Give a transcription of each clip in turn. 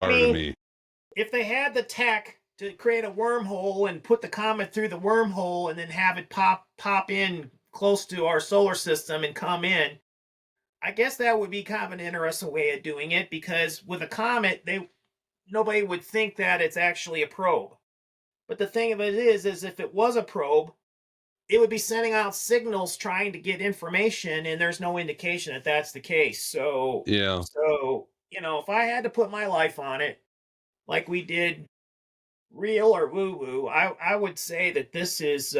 I hard to mean, me. if they had the tech to create a wormhole and put the comet through the wormhole and then have it pop in close to our solar system and come in, I guess that would be kind of an interesting way of doing it, because with a comet, they nobody would think that it's actually a probe. But the thing of it is if it was a probe, it would be sending out signals trying to get information, and there's no indication that that's the case. So, Yeah. so if I had to put my life on it, like we did, real or woo woo, I would say that this is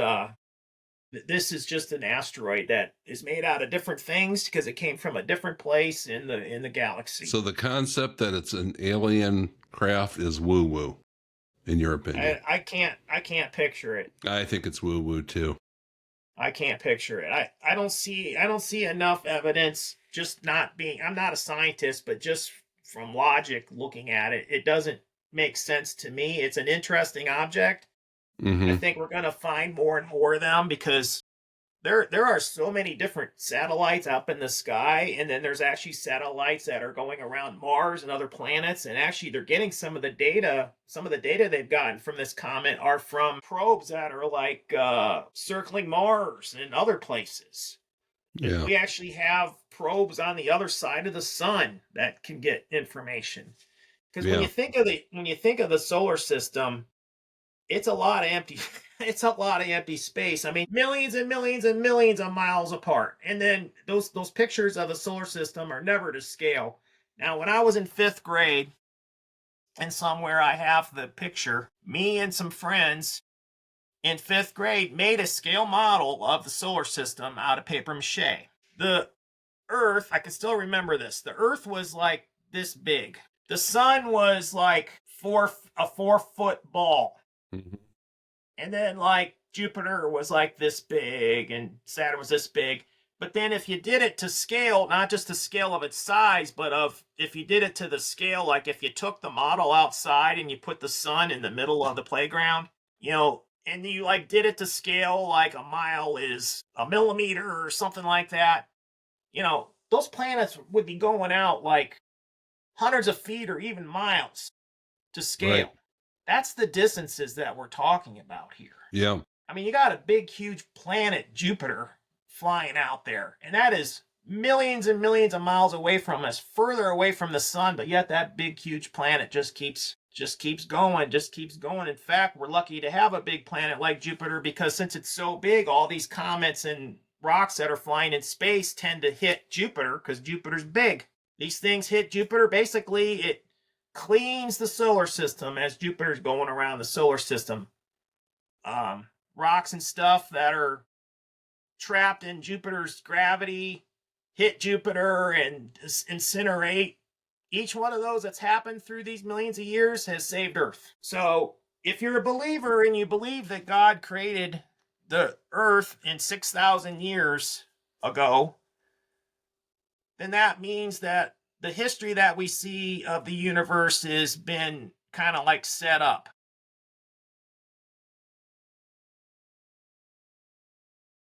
just an asteroid that is made out of different things because it came from a different place in the galaxy. So the concept that it's an alien craft is woo woo, in your opinion. I can't picture it. I think it's woo woo too. I can't picture it. I don't see enough evidence. Just not being, I'm not a scientist, but just from logic looking at it, it doesn't make sense to me. It's an interesting object. I Mm-hmm. think we're going to find more and more of them because there are so many different satellites up in the sky, and then there's actually satellites that are going around Mars and other planets, and actually they're getting some of the data they've gotten from this comet are from probes that are like circling Mars and other places. Yeah. We actually have probes on the other side of the sun that can get information, because when Yeah. you think of the solar system, it's a lot of empty it's a lot of empty space. I mean, millions and millions and millions of miles apart. And then those pictures of the solar system are never to scale. Now, when I was in 5th grade, and somewhere I have the picture, me and some friends in 5th grade made a scale model of the solar system out of paper mache. The Earth, I can still remember this. The Earth was like this big. The sun was like a 4-foot ball. Mm-hmm. And then like Jupiter was like this big and Saturn was this big. But then if you did it to scale, not just the scale of its size, but of if you did it to the scale, like if you took the model outside and you put the sun in the middle of the playground, and you like did it to scale, like a mile is a millimeter or something like that, those planets would be going out like hundreds of feet or even miles to Right. scale. That's the distances that we're talking about here. Yeah. I mean, you got a big, huge planet, Jupiter, flying out there, and that is millions and millions of miles away from us, further away from the sun, but yet that big, huge planet just keeps going, just keeps going. In fact, we're lucky to have a big planet like Jupiter, because since it's so big, all these comets and rocks that are flying in space tend to hit Jupiter because Jupiter's big. These things hit Jupiter, basically, it cleans the solar system as Jupiter's going around the solar system. Rocks and stuff that are trapped in Jupiter's gravity hit Jupiter and incinerate. Each one of those that's happened through these millions of years has saved Earth. So if you're a believer and you believe that God created the Earth in 6,000 years ago, then that means that the history that we see of the universe has been kind of like set up.